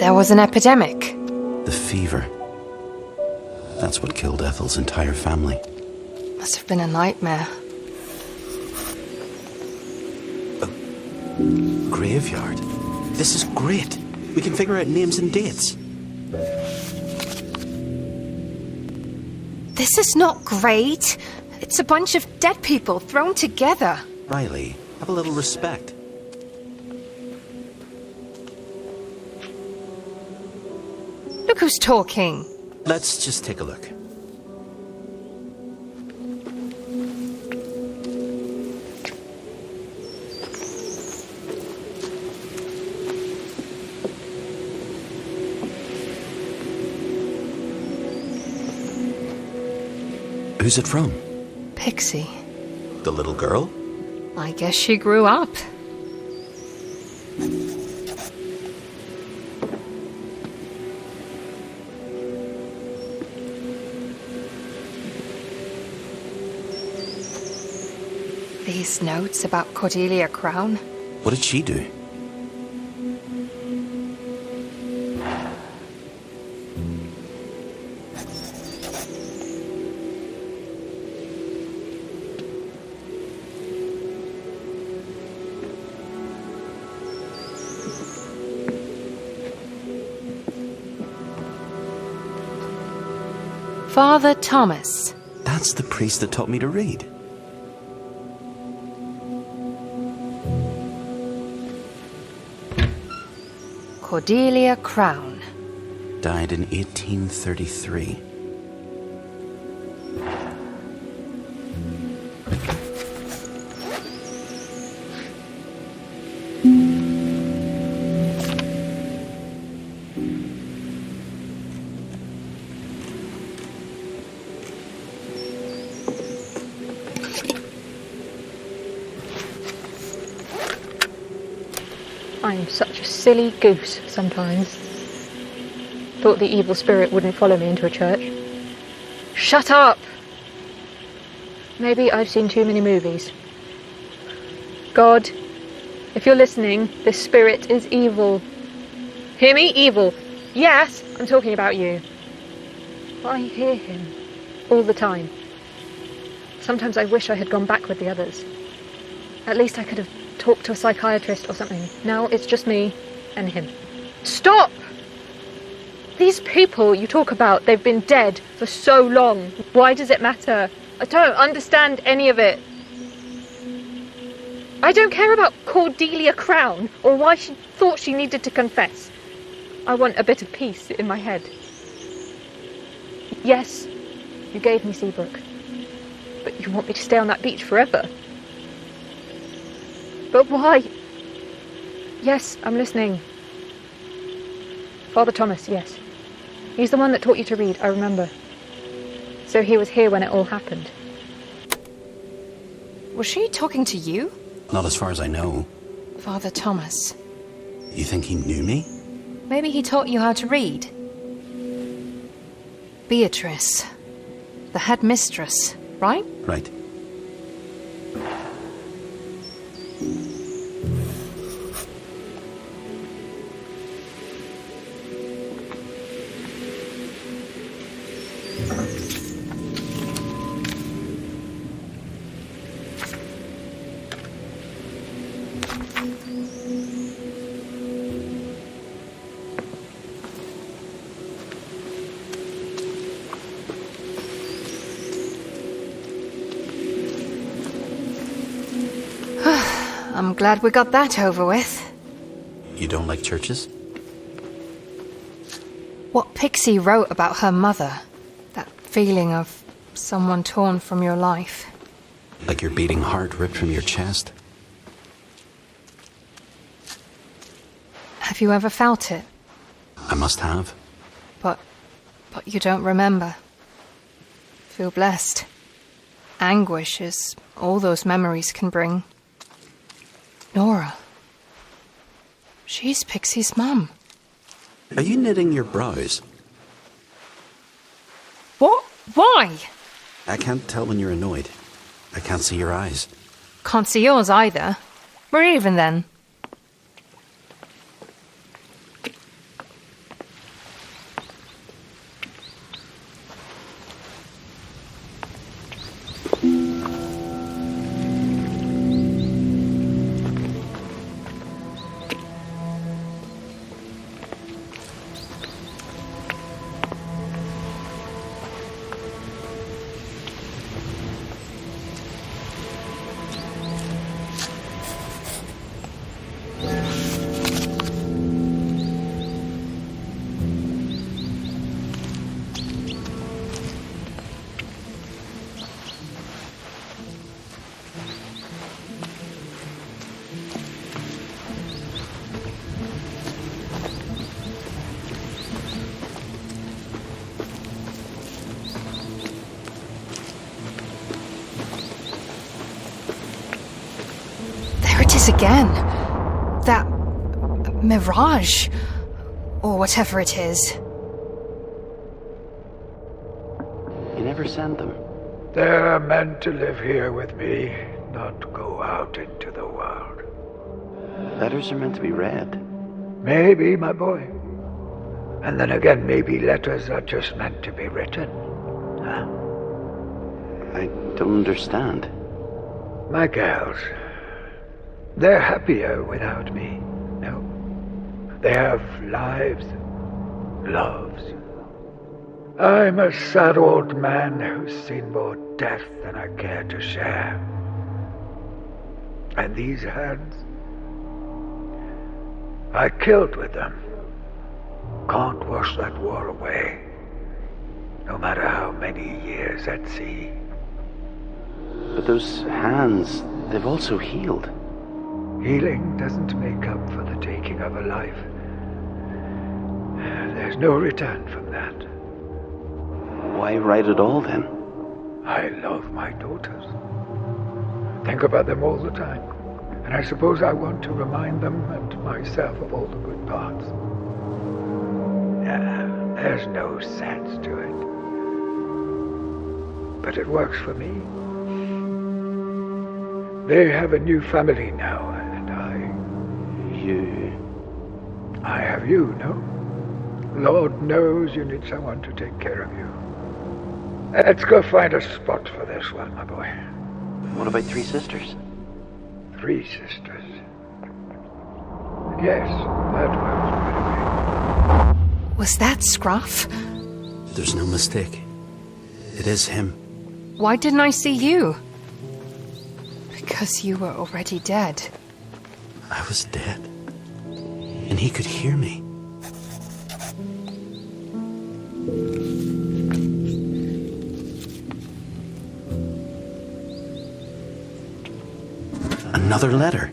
There was an epidemic. The fever. That's what killed Ethel's entire family. Must have been a nightmare. A graveyard? This is great. We can figure out names and dates. This is not great. It's a bunch of dead people thrown together. Riley, have a little respect. Look who's talking. Let's just take a look. Who's it from? Pixie. The little girl? I guess she grew up. These notes about Cordelia Crown. What did she do? Father Thomas. That's the priest that taught me to read. Cordelia Crown. Died in 1833. I'm such a silly goose sometimes. Thought the evil spirit wouldn't follow me into a church. Shut up! Maybe I've seen too many movies. God, if you're listening, this spirit is evil. Hear me? Evil. Yes, I'm talking about you. I hear him all the time. Sometimes I wish I had gone back with the others. At least I could have talked to a psychiatrist or something. Now it's just me and him. Stop! These people you talk about, they've been dead for so long. Why does it matter? I don't understand any of it. I don't care about Cordelia Crown or why she thought she needed to confess. I want a bit of peace in my head. Yes, you gave me Seabrook, but you want me to stay on that beach forever? But why? Yes, I'm listening. Father Thomas, yes. He's the one that taught you to read, I remember. So he was here when it all happened. Was she talking to you? Not as far as I know. Father Thomas. You think he knew me? Maybe he taught you how to read. Beatrice. The headmistress, right? Right. I'm glad we got that over with. You don't like churches? What Pixie wrote about her mother, that feeling of someone torn from your life. Like your beating heart ripped from your chest? Have you ever felt it? I must have. But you don't remember. Feel blessed. Anguish is all those memories can bring. Nora. She's Pixie's mum. Are you knitting your brows? What? Why? I can't tell when you're annoyed. I can't see your eyes. Can't see yours either. We're even then. place again. That mirage, or whatever it is. You never sent them. They're meant to live here with me, not go out into the world. Letters are meant to be read. Maybe, my boy. And then again, maybe letters are just meant to be written. Huh? I don't understand. My girls, they're happier without me. No. They have lives, loves. I'm a sad old man who's seen more death than I care to share. And these hands, I killed with them. Can't wash that war away, no matter how many years at sea. But those hands, they've also healed. Healing doesn't make up for the taking of a life. There's no return from that. Why write it all then? I love my daughters. Think about them all the time. And I suppose I want to remind them and myself of all the good parts. There's no sense to it. But it works for me. They have a new family now, and I have you, no? Lord knows you need someone to take care of you. Let's go find a spot for this one, my boy. What about 3 sisters? 3 sisters. Yes, that works. Was that Scruff? There's no mistake. It is him. Why didn't I see you? Because you were already dead. I was dead. And he could hear me. Another letter.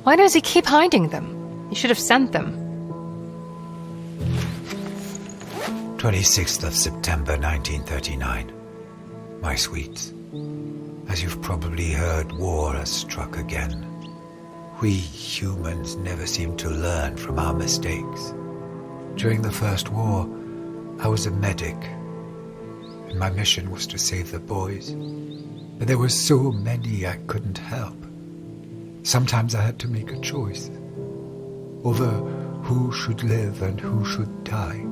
Why does he keep hiding them? He should have sent them. 26th of September 1939. My sweets, as you've probably heard, war has struck again. We humans never seem to learn from our mistakes. During the First War, I was a medic, and my mission was to save the boys. But there were so many I couldn't help. Sometimes I had to make a choice over who should live and who should die.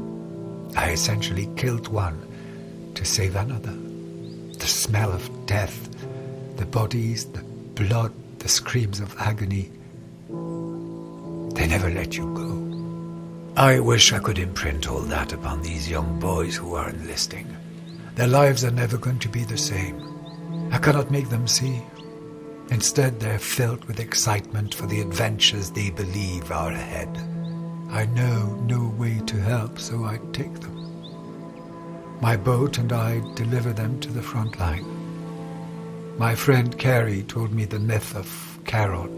I essentially killed one to save another. The smell of death, the bodies, the blood, the screams of agony, they never let you go. I wish I could imprint all that upon these young boys who are enlisting. Their lives are never going to be the same. I cannot make them see. Instead, they're filled with excitement for the adventures they believe are ahead. I know no way to help, so I take them. My boat and I deliver them to the front line. My friend Carrie told me the myth of Carol,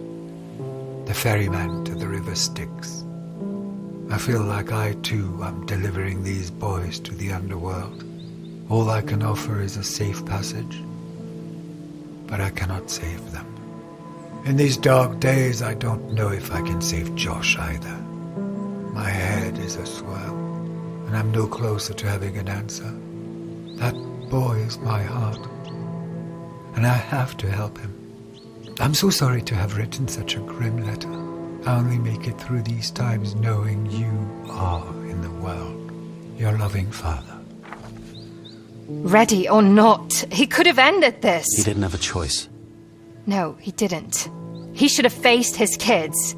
the ferryman to the river Styx. I feel like I too am delivering these boys to the underworld. All I can offer is a safe passage, but I cannot save them. In these dark days, I don't know if I can save Josh either. My head is a swirl, and I'm no closer to having an answer. That boy is my heart, and I have to help him. I'm so sorry to have written such a grim letter. I only make it through these times knowing you are in the world. Your loving father. Ready or not, he could have ended this. He didn't have a choice. No, he didn't. He should have faced his kids,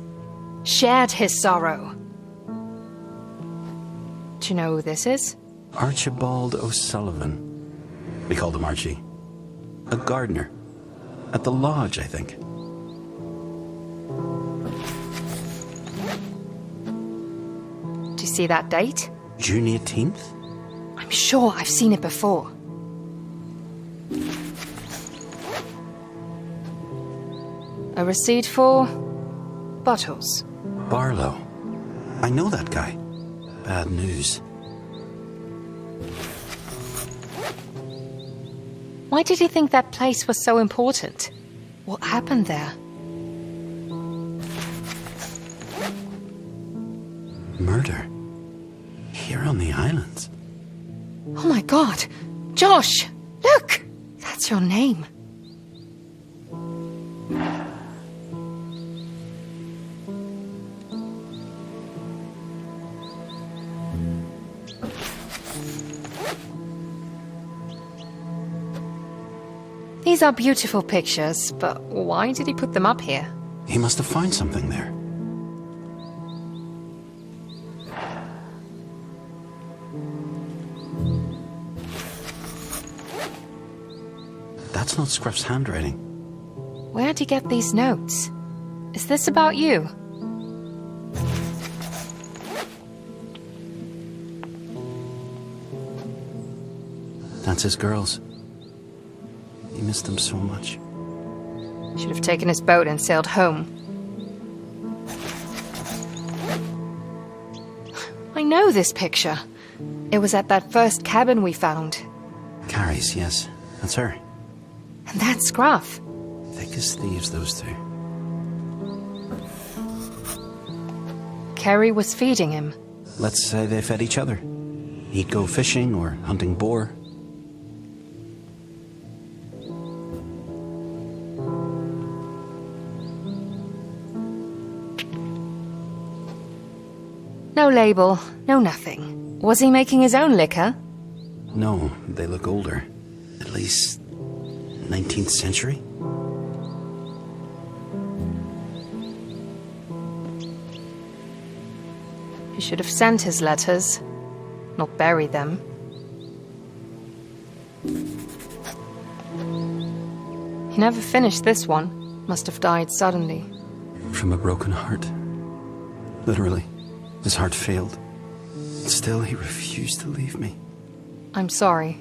shared his sorrow. Do you know who this is? Archibald O'Sullivan. We called him Archie. A gardener. At the lodge, I think. Do you see that date? June 18th? I'm sure I've seen it before. A receipt for bottles. Barlow. I know that guy. Bad news. Why did he think that place was so important? What happened there? Murder? Here on the islands? Oh my God! Josh! Look! That's your name. These are beautiful pictures, but why did he put them up here? He must have found something there. That's not Scruff's handwriting. Where'd he get these notes? Is this about you? That's his girls. He missed them so much. Should have taken his boat and sailed home. I know this picture. It was at that first cabin we found. Carrie's, yes. That's her. And that's Scruff. Thick as thieves, those two. Carrie was feeding him. Let's say they fed each other. He'd go fishing or hunting boar. No label, no nothing. Was he making his own liquor? No, they look older. At least 19th century? He should have sent his letters, not buried them. He never finished this one. Must have died suddenly. From a broken heart. Literally. His heart failed. Still, he refused to leave me. I'm sorry.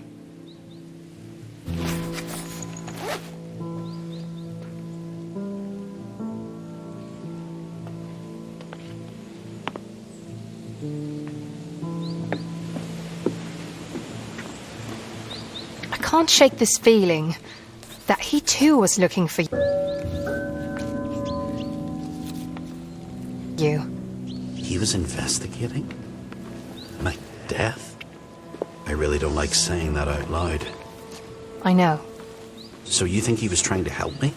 I can't shake this feeling that he too was looking for you. He was investigating? My death? I really don't like saying that out loud. I know. So you think he was trying to help me?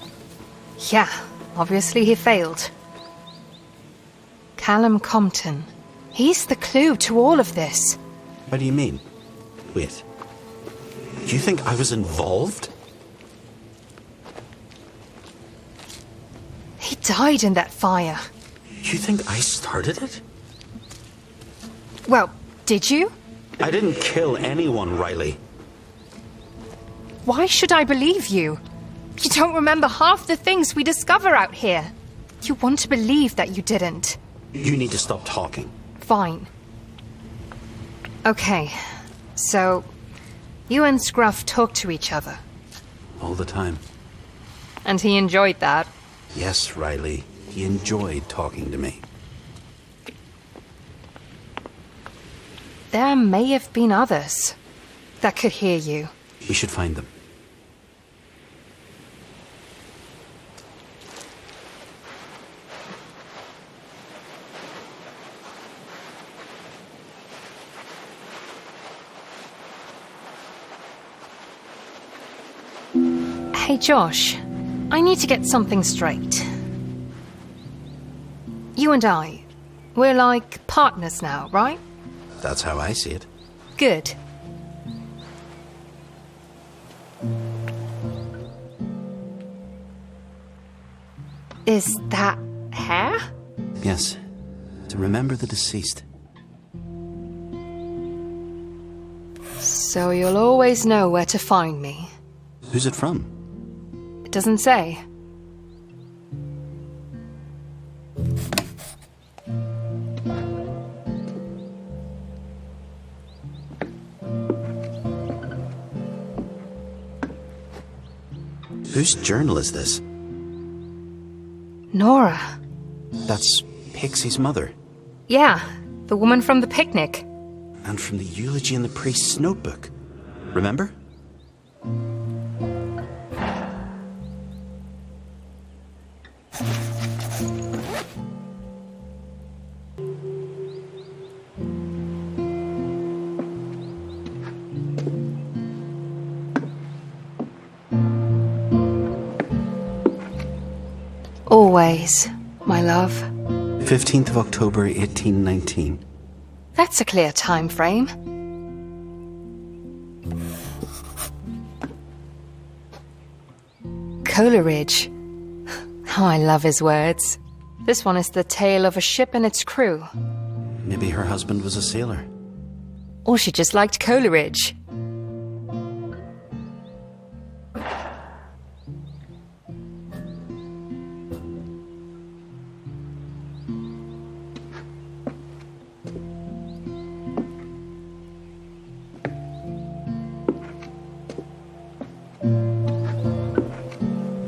Yeah, obviously he failed. Callum Compton. He's the clue to all of this. What do you mean? Wait. You think I was involved? He died in that fire. You think I started it? Well, did you? I didn't kill anyone, Riley. Why should I believe you? You don't remember half the things we discover out here. You want to believe that you didn't. You need to stop talking. Fine. Okay, so you and Scruff talk to each other. All the time. And he enjoyed that. Yes, Riley. He enjoyed talking to me. There may have been others that could hear you. We should find them. Hey, Josh. I need to get something straight. You and I, we're like partners now, right? That's how I see it. Good. Is that hair? Yes. To remember the deceased. So you'll always know where to find me. Who's it from? It doesn't say. Whose journal is this? Nora. That's Pixie's mother. Yeah, the woman from the picnic. And from the eulogy in the priest's notebook. Remember? Always, my love. 15th of October, 1819. That's a clear time frame. Coleridge. How I love his words. This one is the tale of a ship and its crew. Maybe her husband was a sailor. Or she just liked Coleridge.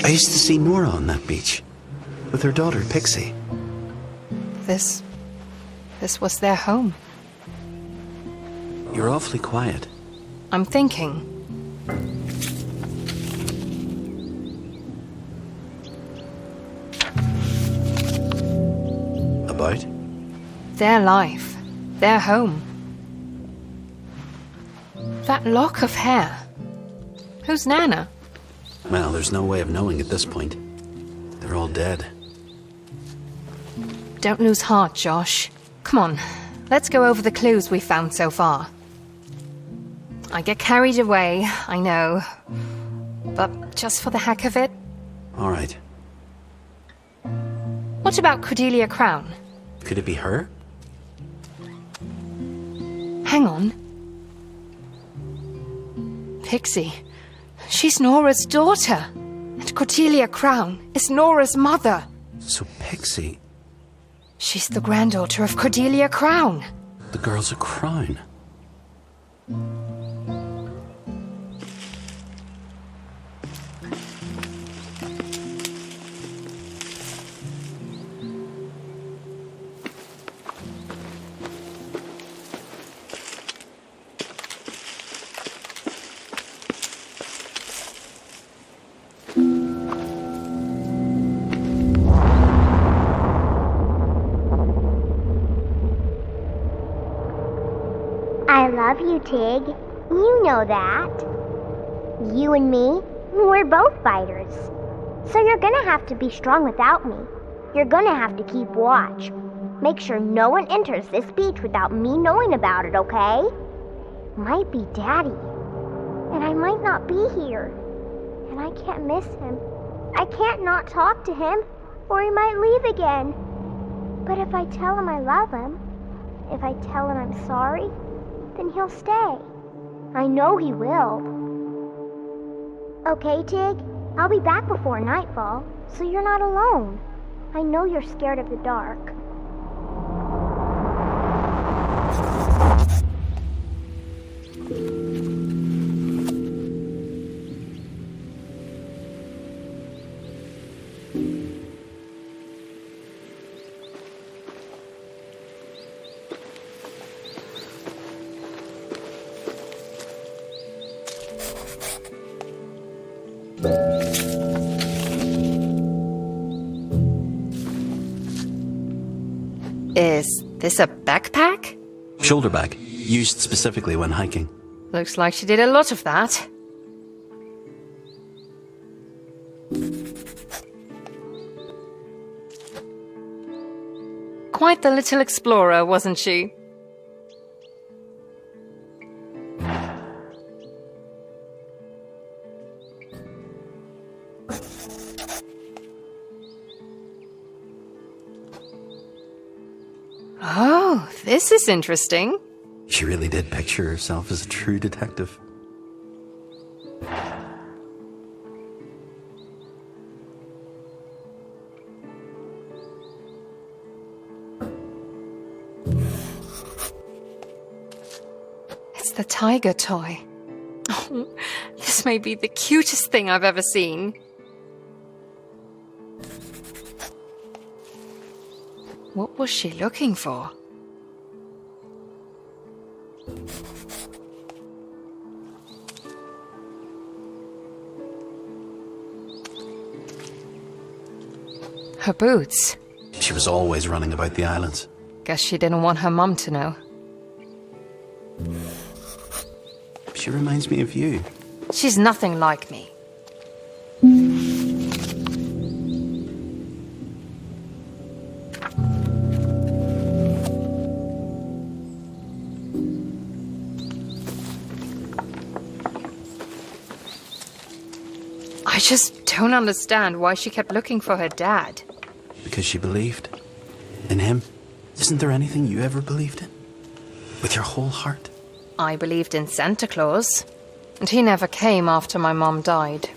I used to see Nora on that beach, with her daughter, Pixie. This was their home. You're awfully quiet. I'm thinking. About? Their life. Their home. That lock of hair. Who's Nana? Well, there's no way of knowing at this point. They're all dead. Don't lose heart, Josh. Come on, let's go over the clues we found so far. I get carried away, I know. But just for the heck of it. All right. What about Cordelia Crown? Could it be her? Hang on. Pixie. She's Nora's daughter. And Cordelia Crown is Nora's mother. So Pixie, She's the granddaughter of Cordelia Crown. the girl's a crown. I love you, Tig. You know that. You and me, we're both fighters. So you're gonna have to be strong without me. You're gonna have to keep watch. Make sure no one enters this beach without me knowing about it, okay? Might be Daddy. And I might not be here. And I can't miss him. I can't not talk to him, or he might leave again. But if I tell him I love him, if I tell him I'm sorry, then he'll stay. I know he will. Okay, Tig? I'll be back before nightfall, so you're not alone. I know you're scared of the dark. Is this a backpack? Shoulder bag, used specifically when hiking. Looks like she did a lot of that. Quite the little explorer, wasn't she? Oh, this is interesting. She really did picture herself as a true detective. It's the tiger toy. Oh, this may be the cutest thing I've ever seen. What was she looking for? Her boots. She was always running about the islands. Guess she didn't want her mum to know. She reminds me of you. She's nothing like me. I just don't understand why she kept looking for her dad. Because she believed in him. Isn't there anything you ever believed in? With your whole heart? I believed in Santa Claus, and he never came after my mom died.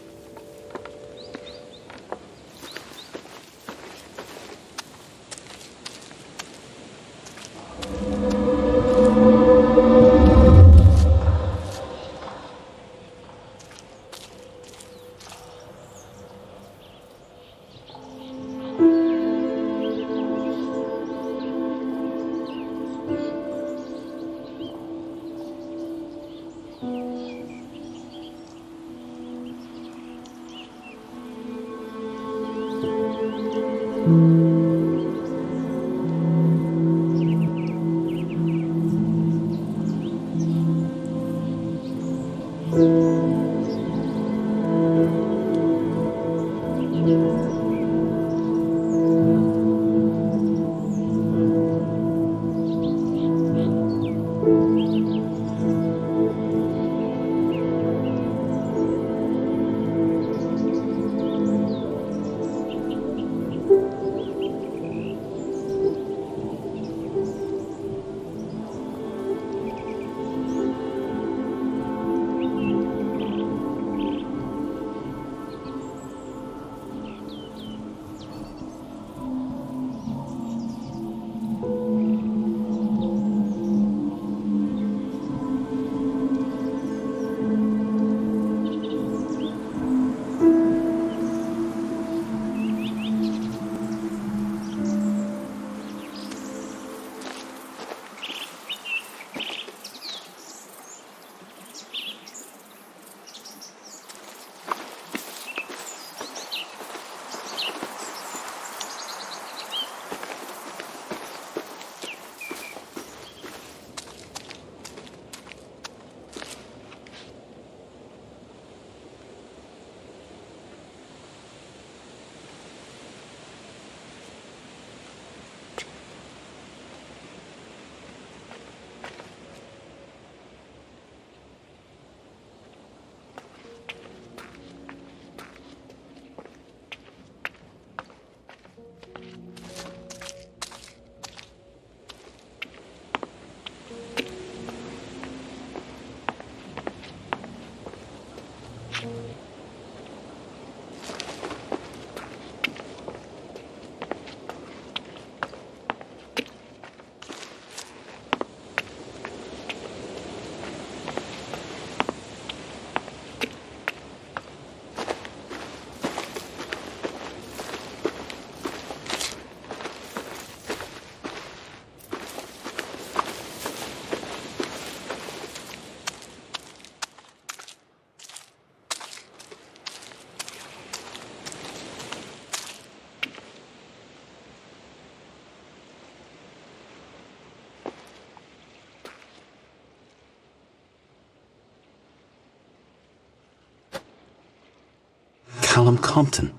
Callum Compton.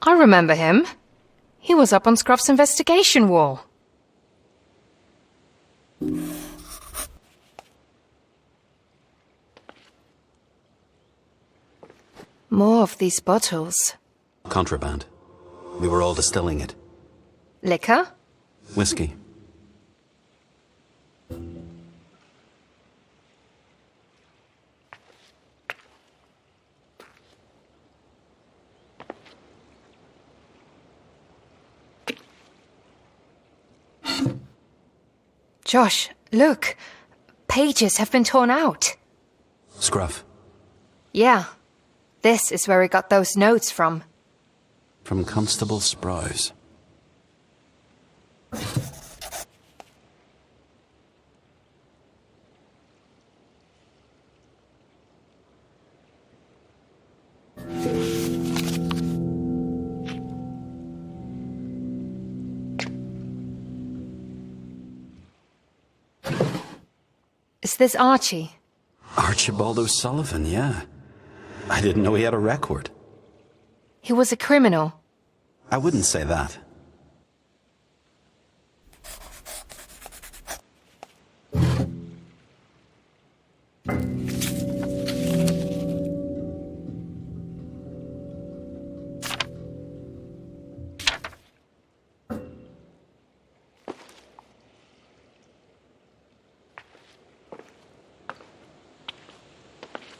I remember him. He was up on Scruff's investigation wall. More of these bottles. Contraband. We were all distilling it. Liquor? Whiskey. Josh, look. Pages have been torn out. Scruff. Yeah. This is where he got those notes from. From Constable Sprouse. Is this Archie? Archibald O'Sullivan, yeah. I didn't know he had a record. He was a criminal. I wouldn't say that.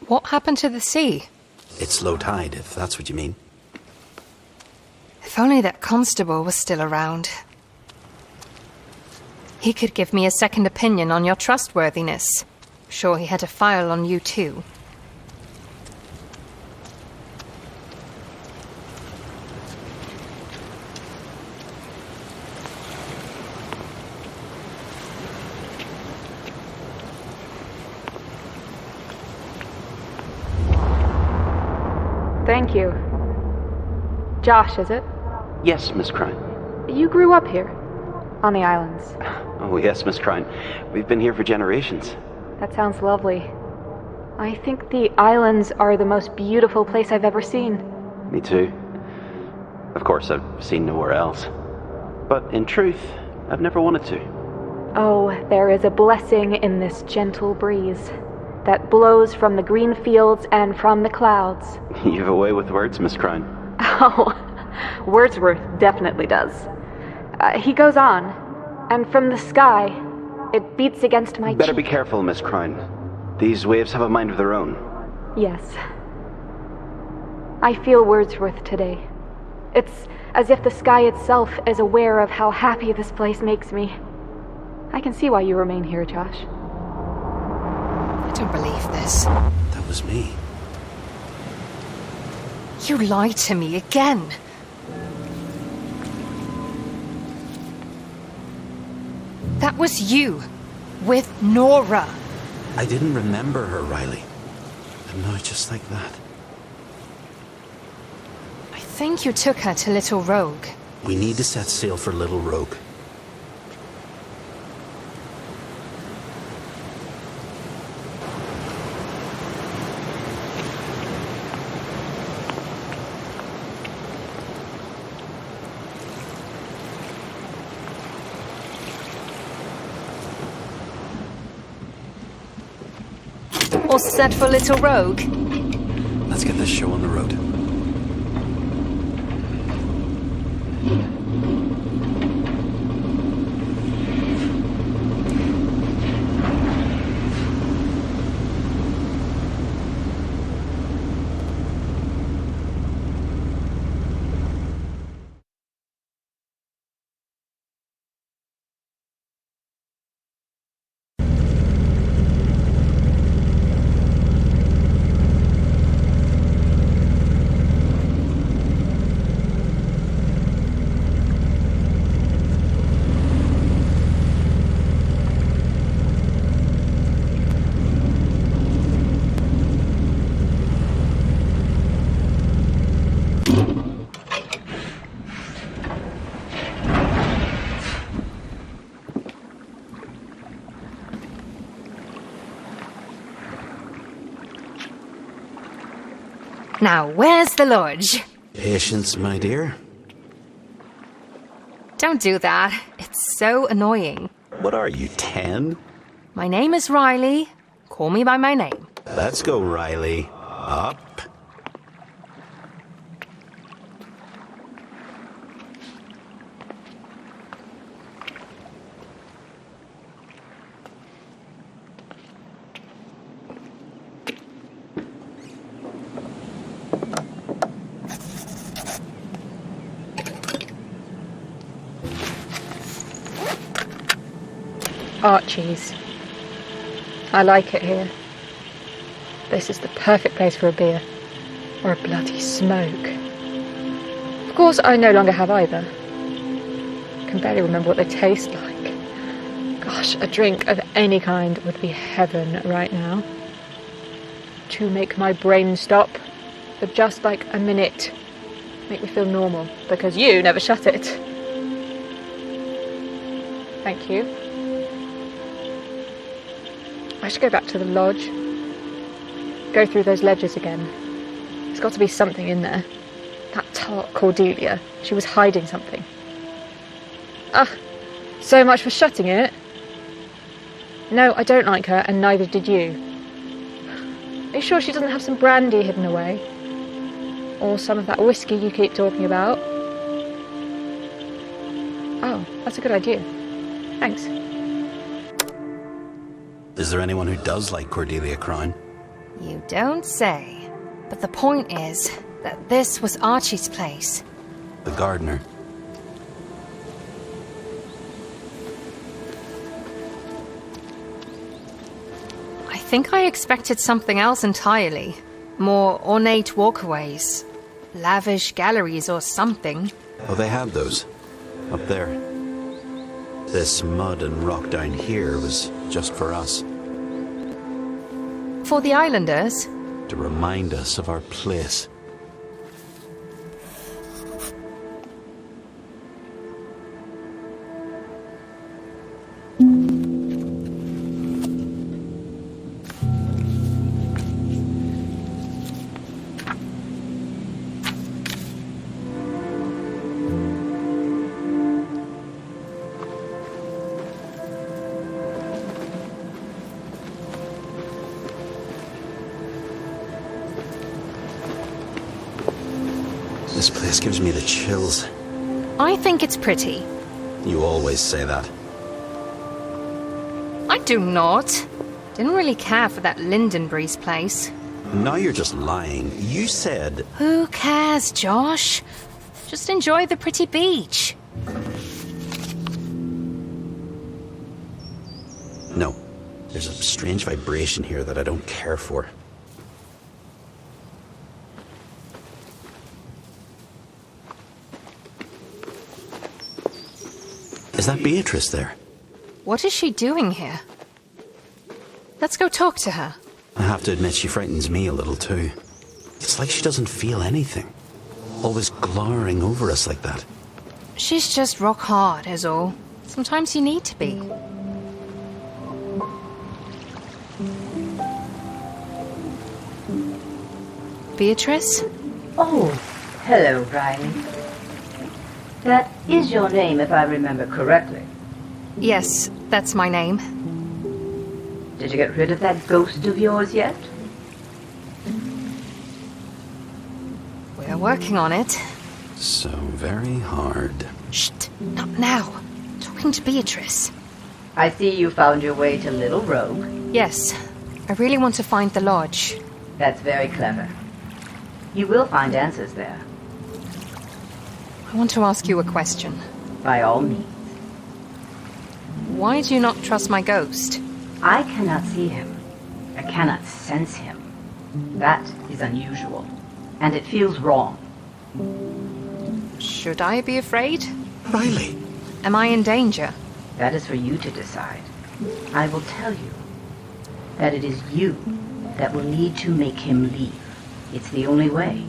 What happened to the sea? It's low tide, if that's what you mean. If only that constable was still around. He could give me a second opinion on your trustworthiness. Sure, he had a file on you too. Thank you. Josh, is it? Yes, Miss Crine. You grew up here? On the islands? Oh, yes, Miss Crine. We've been here for generations. That sounds lovely. I think the islands are the most beautiful place I've ever seen. Me too. Of course, I've seen nowhere else. But in truth, I've never wanted to. Oh, there is a blessing in this gentle breeze that blows from the green fields and from the clouds. You have a way with words, Miss Crine. Oh, Wordsworth definitely does. He goes on, and from the sky, it beats against my Better cheek. be careful, Miss Crine. These waves have a mind of their own. Yes. I feel Wordsworth today. It's as if the sky itself is aware of how happy this place makes me. I can see why you remain here, Josh. I don't believe this. That was me. You lied to me again. That was you, with Nora. I didn't remember her, Riley. And now just like that. I think you took her to Little Rogue. We need to set sail for Little Rogue. All set for Little Rogue? Let's get this show on the road. Now, where's the lodge? Patience, my dear. Don't do that. It's so annoying. What are you, 10? My name is Riley. Call me by my name. Let's go, Riley. Up. Archie's. I like it here. This is the perfect place for a beer. Or a bloody smoke. Of course, I no longer have either. I can barely remember what they taste like. Gosh, a drink of any kind would be heaven right now. To make my brain stop for just like a minute. Make me feel normal, because you never shut it. Thank you. I should go back to the lodge. Go through those ledgers again. There's got to be something in there. That tart Cordelia. She was hiding something. Ah, so much for shutting it. No, I don't like her, and neither did you. Are you sure she doesn't have some brandy hidden away? Or some of that whiskey you keep talking about? Oh, that's a good idea. Thanks. Is there anyone who does like Cordelia Crine? You don't say. But the point is that this was Archie's place. The gardener. I think I expected something else entirely. More ornate walkways. Lavish galleries or something. Oh, they had those. Up there. This mud and rock down here was just for us. For the islanders? To remind us of our place. This place gives me the chills. I think it's pretty. You always say that. I do not. Didn't really care for that Lindenbury's place. Now you're just lying. You said... Who cares, Josh? Just enjoy the pretty beach. No. There's a strange vibration here that I don't care for. Is that Beatrice there? What is she doing here? Let's go talk to her. I have to admit she frightens me a little too. It's like she doesn't feel anything. Always glowering over us like that. She's just rock hard, is all. Sometimes you need to be. Beatrice? Oh, hello, Riley. That is your name, if I remember correctly. Yes, that's my name. Did you get rid of that ghost of yours yet? We're working on it. So very hard. Shh, not now. Talking to Beatrice. I see you found your way to Little Rogue. Yes, I really want to find the lodge. That's very clever. You will find answers there, I want to ask you a question. by all means. Why do you not trust my ghost? I cannot see him. I cannot sense him. That is unusual, and it feels wrong. Should I be afraid? Riley! Am I in danger? That is for you to decide. I will tell you that it is you that will need to make him leave. It's the only way.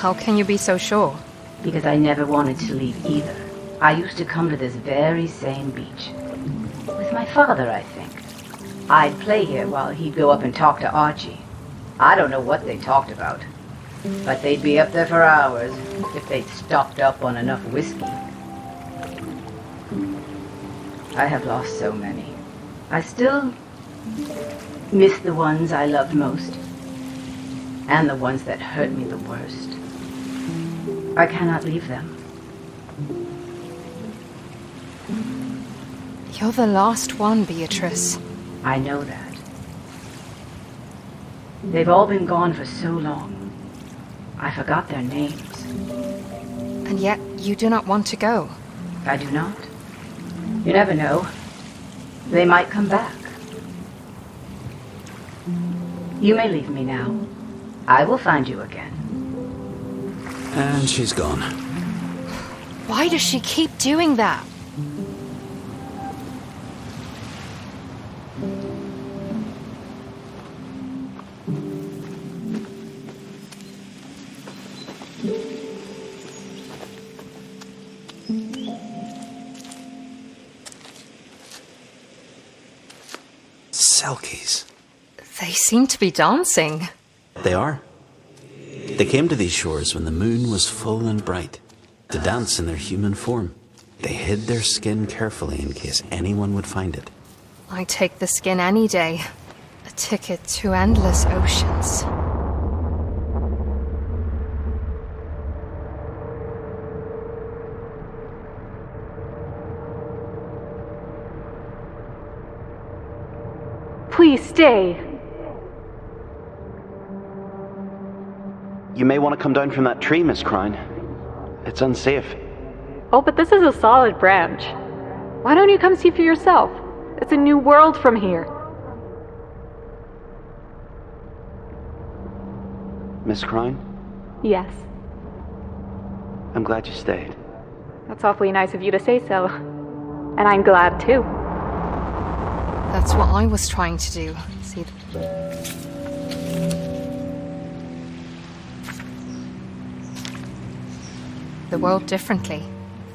How can you be so sure? Because I never wanted to leave either. I used to come to this very same beach. With my father, I think. I'd play here while he'd go up and talk to Archie. I don't know what they talked about, but they'd be up there for hours if they'd stocked up on enough whiskey. I have lost so many. I still miss the ones I loved most, and the ones that hurt me the worst. I cannot leave them. You're the last one, Beatrice. I know that. They've all been gone for so long. I forgot their names. And yet you do not want to go. I do not. You never know. They might come back. You may leave me now. I will find you again. And she's gone. Why does she keep doing that? Selkies. They seem to be dancing. They are. They came to these shores when the moon was full and bright, to dance in their human form. They hid their skin carefully in case anyone would find it. I take the skin any day. A ticket to endless oceans. Please stay. You may want to come down from that tree, Miss Crown. It's unsafe. Oh, but this is a solid branch. Why don't you come see for yourself? It's a new world from here. Miss Crown, Yes, I'm glad you stayed. that's awfully nice of you to say so. And I'm glad too. That's what I was trying to do. See, the world differently.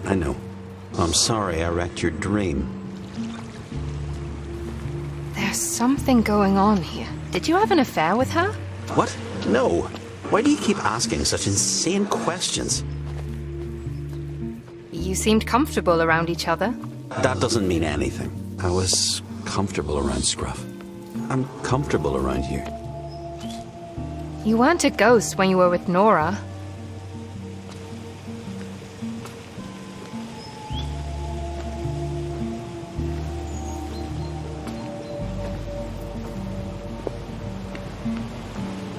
I know. I'm sorry I wrecked your dream. There's something going on here. Did you have an affair with her? What? No. Why do you keep asking such insane questions? You seemed comfortable around each other. That doesn't mean anything. I was comfortable around Scruff. I'm comfortable around you. You weren't a ghost when you were with Nora.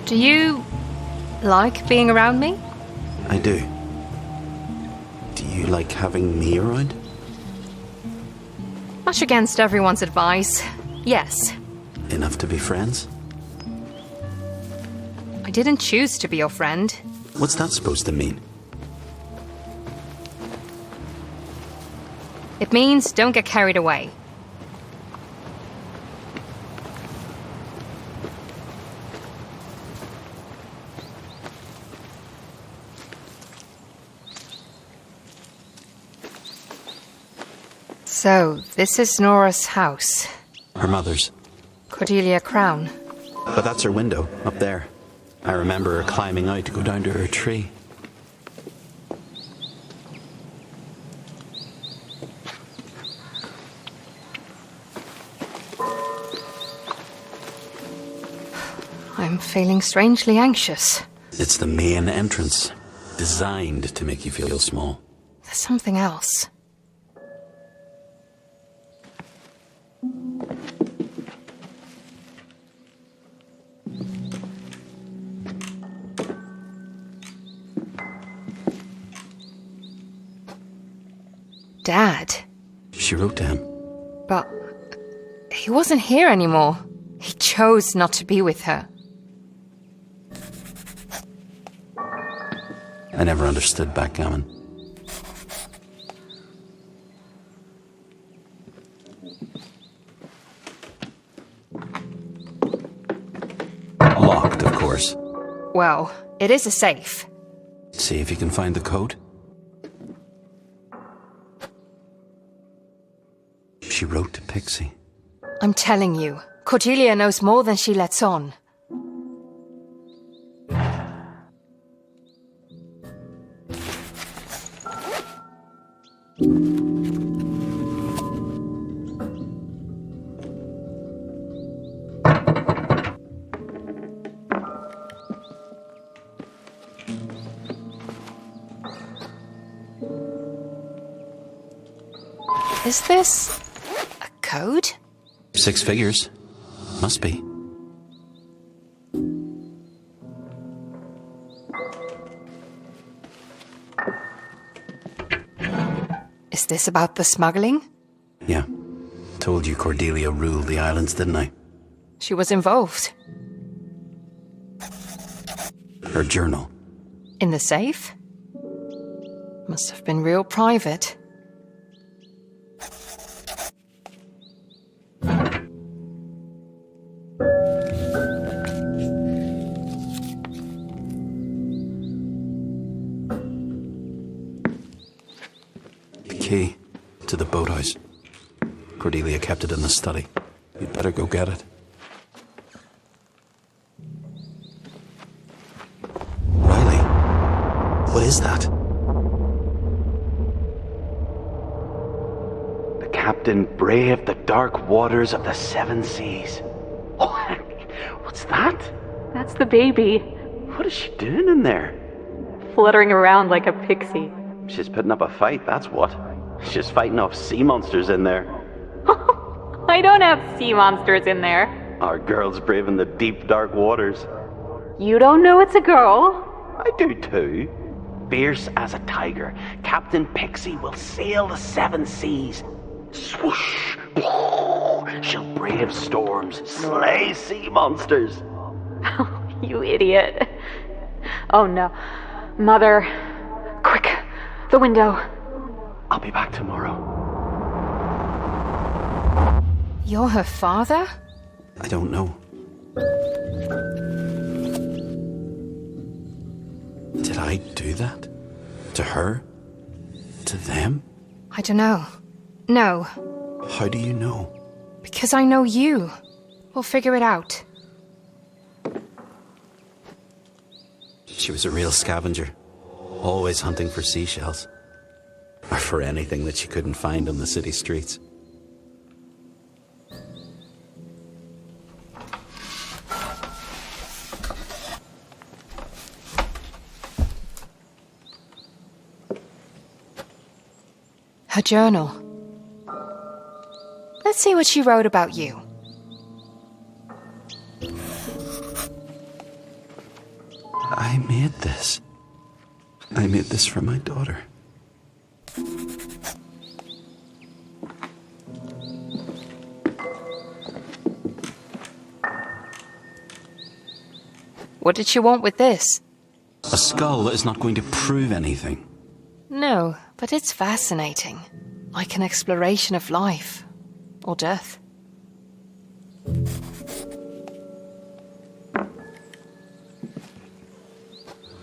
Do you like being around me? I do. Do you like having me around? Much against everyone's advice. Yes. Enough to be friends? I didn't choose to be your friend. What's that supposed to mean? It means don't get carried away. So, this is Nora's house. Her mother's. Cordelia Crown. But that's her window, up there. I remember her climbing out to go down to her tree. I'm feeling strangely anxious. It's the main entrance, designed to make you feel small. There's something else. Dad. She wrote to him. But he wasn't here anymore. He chose not to be with her. I never understood backgammon. Locked, of course. Well, it is a safe. See if you can find the code. She wrote to Pixie. I'm telling you, Cordelia knows more than she lets on. Is this a code? 6 figures. Must be. Is this about the smuggling? Yeah. Told you Cordelia ruled the islands, didn't I? She was involved. Her journal. In the safe? Must have been real private. The key to the boathouse. Cordelia kept it in the study. You'd better go get it. Riley, what is that? The captain braved the dark waters of the 7 seas. Oh, what's that? That's the baby, What is she doing in there? fluttering around like a pixie. She's putting up a fight, that's what. She's fighting off sea monsters in there. I don't have sea monsters in there. Our girl's braving the deep, dark waters. You don't know it's a girl. I do too. Fierce as a tiger, Captain Pixie will sail the seven seas. Swoosh! She'll brave storms, slay sea monsters. You idiot. Oh no. Mother. Quick, the window. I'll be back tomorrow. You're her father? I don't know. Did I do that? To her? To them? I don't know. No, How do you know? because I know you. We'll figure it out. She was a real scavenger, always hunting for seashells. Or for anything that she couldn't find on the city streets. Her journal. Let's see what she wrote about you. I made this. I made this for my daughter. What did she want with this? A skull that is not going to prove anything. No, but it's fascinating. Like an exploration of life. Or death.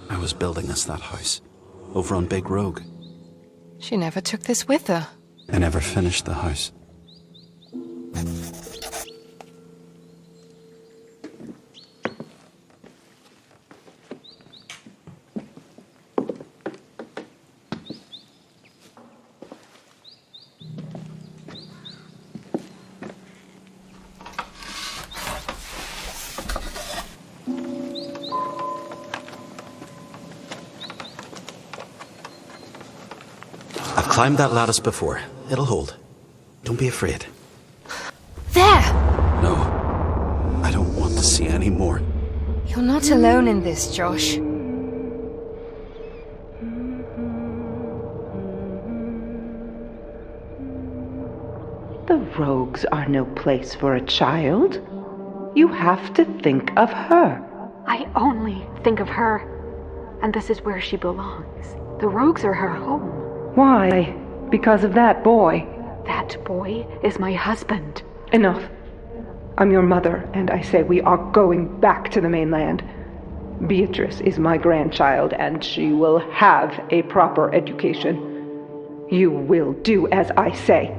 I was building us that house. Over on Big Rogue. She never took this with her. I never finished the house. I've climbed that lattice before. It'll hold. Don't be afraid. There! No. I don't want to see any more. You're not alone in this, Josh. The rogues are no place for a child. You have to think of her. I only think of her. And this is where she belongs. The rogues are her home. Why? Because of that boy. That boy is my husband. Enough. I'm your mother, and I say we are going back to the mainland. Beatrice is my grandchild, and she will have a proper education. You will do as I say.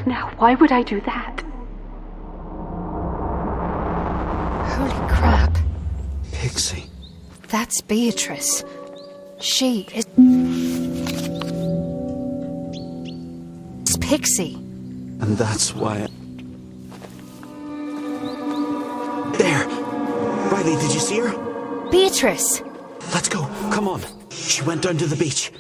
Now, why would I do that? Holy crap. Pixie. That's Beatrice. She is... It's Pixie. And that's why... There! Riley, did you see her? Beatrice! Let's go. Come on. She went down to the beach.